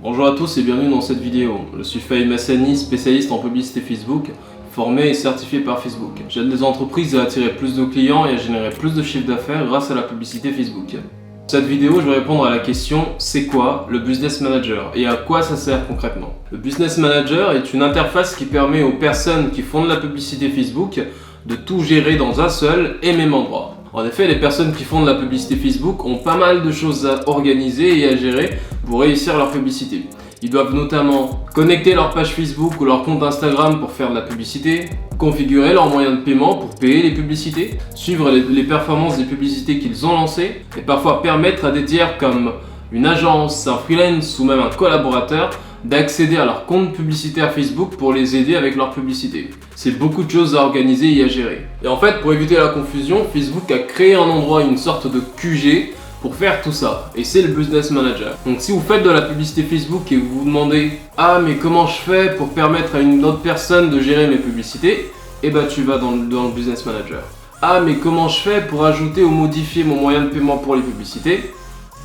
Bonjour à tous et bienvenue dans cette vidéo. Je suis Fahim Hassani, spécialiste en publicité Facebook, formé et certifié par Facebook. J'aide les entreprises à attirer plus de clients et à générer plus de chiffre d'affaires grâce à la publicité Facebook. Dans cette vidéo, je vais répondre à la question « C'est quoi le Business Manager et à quoi ça sert concrètement ?» Le Business Manager est une interface qui permet aux personnes qui font de la publicité Facebook de tout gérer dans un seul et même endroit. En effet, les personnes qui font de la publicité Facebook ont pas mal de choses à organiser et à gérer pour réussir leur publicité. Ils doivent notamment connecter leur page Facebook ou leur compte Instagram pour faire de la publicité, configurer leurs moyens de paiement pour payer les publicités, suivre les performances des publicités qu'ils ont lancées et parfois permettre à des tiers comme une agence, un freelance ou même un collaborateur d'accéder à leur compte publicitaire Facebook pour les aider avec leur publicité. C'est beaucoup de choses à organiser et à gérer. Et en fait, pour éviter la confusion, Facebook a créé un endroit, une sorte de QG pour faire tout ça. Et c'est le Business Manager. Donc si vous faites de la publicité Facebook et vous vous demandez « Ah mais comment je fais pour permettre à une autre personne de gérer mes publicités ?» Eh ben tu vas dans le Business Manager. « Ah mais comment je fais pour ajouter ou modifier mon moyen de paiement pour les publicités ?»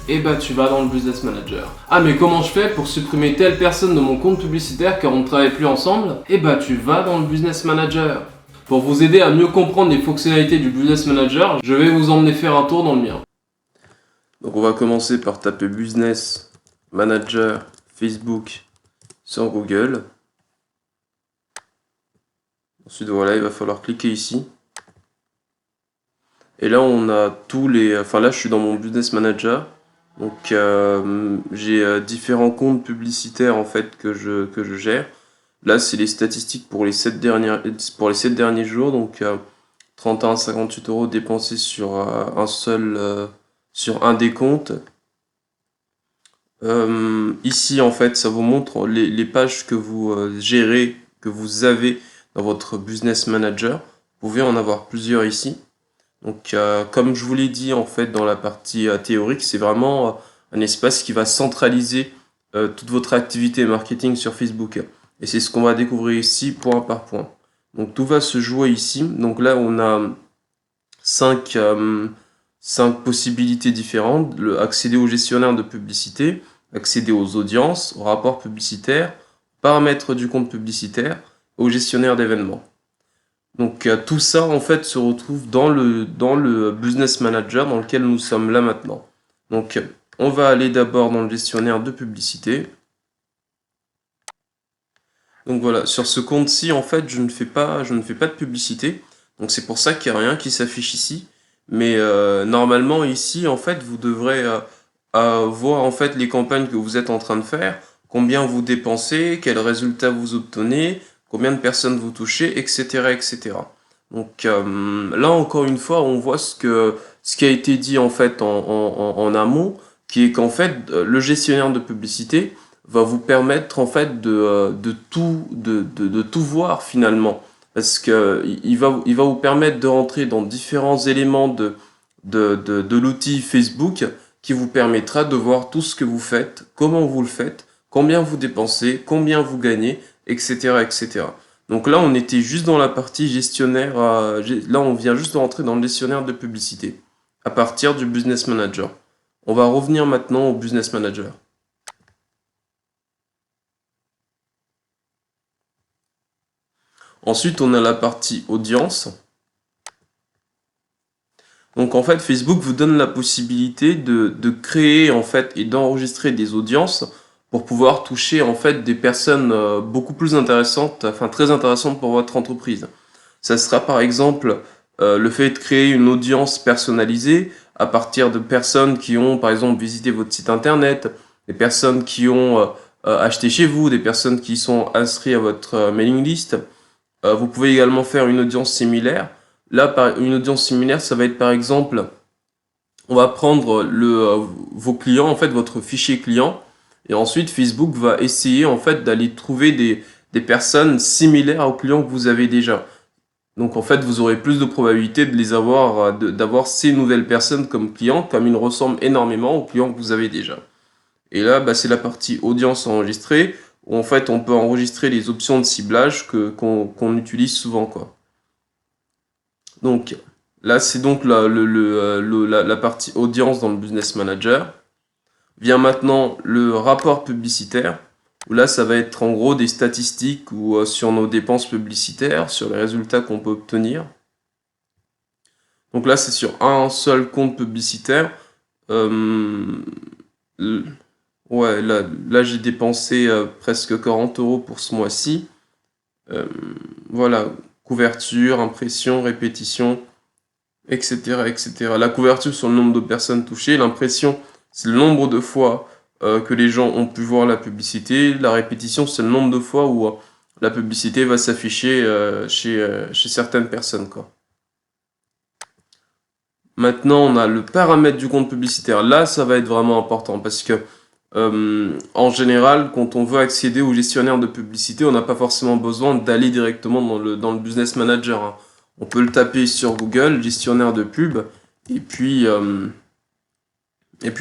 Eh bah tu vas dans le Business Manager. Ah mais comment je fais pour supprimer telle personne de mon compte publicitaire car on ne travaille plus ensemble? Eh bah tu vas dans le Business Manager. Pour vous aider à mieux comprendre les fonctionnalités du Business Manager, je vais vous emmener faire un tour dans le mien. Donc on va commencer par taper Business Manager Facebook sur Google. Ensuite voilà, il va falloir cliquer ici. Et là on a tous les... Enfin là je suis dans mon Business Manager. Donc j'ai différents comptes publicitaires en fait que je gère. Là c'est les statistiques pour les 7 derniers jours. Donc 31,58 € dépensés sur sur un des comptes. Ici en fait ça vous montre les pages que vous gérez, que vous avez dans votre Business Manager. Vous pouvez en avoir plusieurs ici. Donc, comme je vous l'ai dit en fait dans la partie théorique, c'est vraiment un espace qui va centraliser toute votre activité marketing sur Facebook. Et c'est ce qu'on va découvrir ici point par point. Donc, tout va se jouer ici. Donc là, on a 5 possibilités différentes. Accéder au gestionnaire de publicité, accéder aux audiences, aux rapports publicitaires, paramètres du compte publicitaire, au gestionnaire d'événements. Donc tout ça en fait se retrouve dans le Business Manager dans lequel nous sommes là maintenant. Donc on va aller d'abord dans le gestionnaire de publicité. Donc voilà, sur ce compte-ci en fait je ne fais pas de publicité. Donc c'est pour ça qu'il n'y a rien qui s'affiche ici. Mais normalement ici en fait vous devrez voir en fait les campagnes que vous êtes en train de faire, combien vous dépensez, quels résultats vous obtenez, combien de personnes vous touchez, etc. etc. Donc là encore une fois, on voit ce qui a été dit en fait en amont, qui est qu'en fait le gestionnaire de publicité va vous permettre en fait de tout voir finalement, parce que il va vous permettre de rentrer dans différents éléments de l'outil Facebook qui vous permettra de voir tout ce que vous faites, comment vous le faites, combien vous dépensez, combien vous gagnez, etc. etc. Donc là, on était juste dans la partie gestionnaire, là on vient juste de rentrer dans le gestionnaire de publicité, à partir du Business Manager. On va revenir maintenant au Business Manager. Ensuite, on a la partie audience. Donc en fait, Facebook vous donne la possibilité de créer en fait et d'enregistrer des audiences pour pouvoir toucher en fait des personnes beaucoup plus intéressantes, enfin très intéressantes pour votre entreprise. Ça sera par exemple le fait de créer une audience personnalisée à partir de personnes qui ont par exemple visité votre site internet, des personnes qui ont acheté chez vous, des personnes qui sont inscrites à votre mailing list. Vous pouvez également faire une audience similaire. Là, une audience similaire, ça va être par exemple, on va prendre vos clients, en fait votre fichier client, et ensuite Facebook va essayer en fait d'aller trouver des personnes similaires aux clients que vous avez déjà. Donc en fait vous aurez plus de probabilité de les avoir, d'avoir ces nouvelles personnes comme clients, comme ils ressemblent énormément aux clients que vous avez déjà. Et là bah, c'est la partie audience enregistrée, où en fait on peut enregistrer les options de ciblage qu'on utilise souvent quoi. Donc là c'est donc la partie audience dans le Business Manager. vient maintenant le rapport publicitaire, où là ça va être en gros des statistiques ou sur nos dépenses publicitaires, sur les résultats qu'on peut obtenir. Donc là c'est sur un seul compte publicitaire. Ouais, là j'ai dépensé presque 40 € pour ce mois-ci. Voilà, couverture, impression, répétition, etc., etc. La couverture sur le nombre de personnes touchées, l'impression c'est le nombre de fois que les gens ont pu voir la publicité, la répétition c'est le nombre de fois où la publicité va s'afficher chez certaines personnes, quoi. Maintenant, on a le paramètre du compte publicitaire. Là, ça va être vraiment important parce que, en général, quand on veut accéder au gestionnaire de publicité, on n'a pas forcément besoin d'aller directement dans le Business Manager, hein. On peut le taper sur Google, gestionnaire de pub, et puis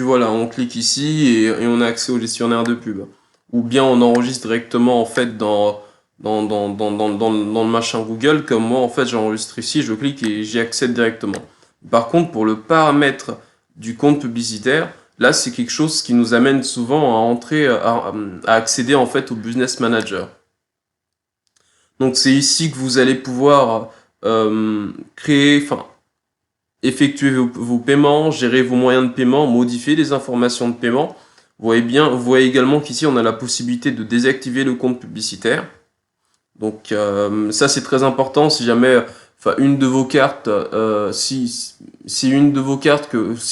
voilà, on clique ici et on a accès au gestionnaire de pub. Ou bien on enregistre directement en fait dans le machin Google, comme moi en fait j'enregistre ici, je clique et j'y accède directement. Par contre, pour le paramètre du compte publicitaire, là, c'est quelque chose qui nous amène souvent à entrer, à accéder en fait au Business Manager. Donc, c'est ici que vous allez pouvoir effectuer vos paiements, gérer vos moyens de paiement, modifier les informations de paiement. Vous voyez également qu'ici, on a la possibilité de désactiver le compte publicitaire. Donc, ça, c'est très important si jamais... Enfin, une de vos cartes, si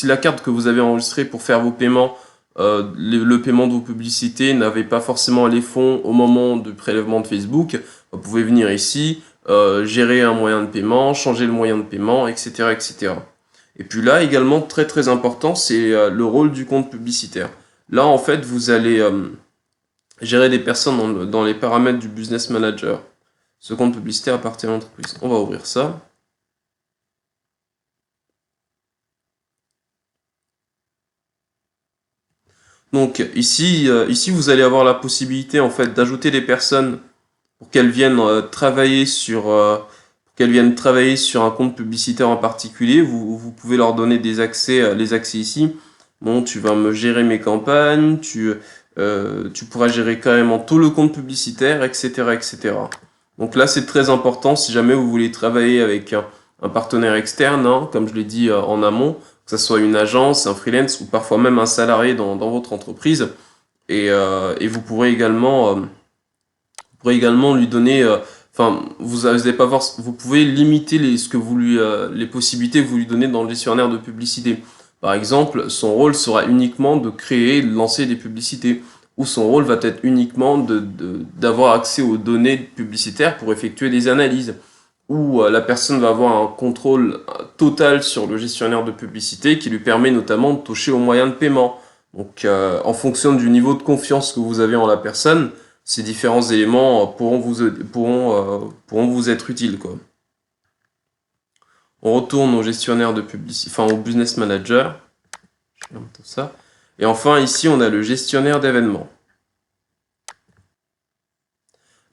la carte que vous avez enregistrée pour faire vos paiements, le paiement de vos publicités n'avait pas forcément les fonds au moment du prélèvement de Facebook, vous pouvez venir ici, gérer un moyen de paiement, changer le moyen de paiement, etc., etc. Et puis là, également, très très important, c'est le rôle du compte publicitaire. Là, en fait, vous allez gérer des personnes dans les paramètres du Business Manager. Ce compte publicitaire appartient à l'entreprise. On va ouvrir ça. Donc ici, vous allez avoir la possibilité en fait d'ajouter des personnes pour qu'elles viennent travailler sur un compte publicitaire en particulier. Vous pouvez leur donner des accès, les accès ici. Bon, tu vas me gérer mes campagnes, tu pourras gérer carrément tout le compte publicitaire, etc., etc. Donc là, c'est très important si jamais vous voulez travailler avec un partenaire externe, hein, comme je l'ai dit en amont, que ce soit une agence, un freelance ou parfois même un salarié dans votre entreprise. Et vous pourrez également lui donner... vous pouvez limiter les possibilités que vous lui donnez dans le gestionnaire de publicité. Par exemple, son rôle sera uniquement de créer et de lancer des publicités. Ou son rôle va être uniquement d'avoir accès aux données publicitaires pour effectuer des analyses. Ou la personne va avoir un contrôle total sur le gestionnaire de publicité qui lui permet notamment de toucher aux moyens de paiement. Donc en fonction du niveau de confiance que vous avez en la personne, ces différents éléments pourront vous être utiles, quoi. On retourne au gestionnaire de publicité, au Business Manager. Je ferme tout ça. Et enfin, ici, on a le gestionnaire d'événements.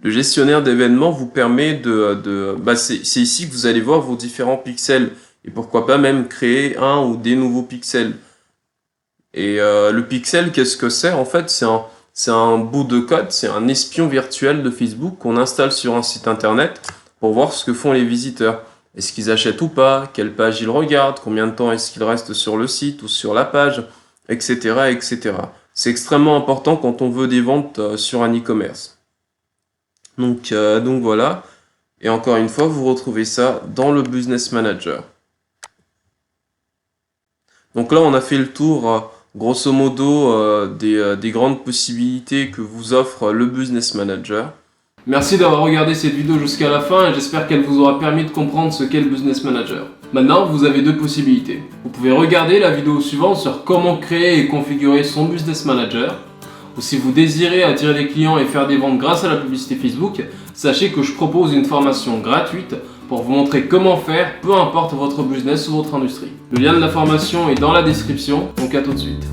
Le gestionnaire d'événements vous permet c'est ici que vous allez voir vos différents pixels. Et pourquoi pas même créer un ou des nouveaux pixels. Et le pixel, qu'est-ce que c'est? En fait, c'est un bout de code, c'est un espion virtuel de Facebook qu'on installe sur un site internet pour voir ce que font les visiteurs. Est-ce qu'ils achètent ou pas? Quelle page ils regardent? Combien de temps est-ce qu'ils restent sur le site ou sur la page? Etc., etc. C'est extrêmement important quand on veut des ventes sur un e-commerce. Donc voilà. Et encore une fois, vous retrouvez ça dans le Business Manager. Donc là, on a fait le tour, grosso modo, des grandes possibilités que vous offre le Business Manager. Merci d'avoir regardé cette vidéo jusqu'à la fin et j'espère qu'elle vous aura permis de comprendre ce qu'est le Business Manager. Maintenant, vous avez deux possibilités. Vous pouvez regarder la vidéo suivante sur comment créer et configurer son Business Manager. Ou si vous désirez attirer des clients et faire des ventes grâce à la publicité Facebook, sachez que je propose une formation gratuite pour vous montrer comment faire, peu importe votre business ou votre industrie. Le lien de la formation est dans la description, donc à tout de suite.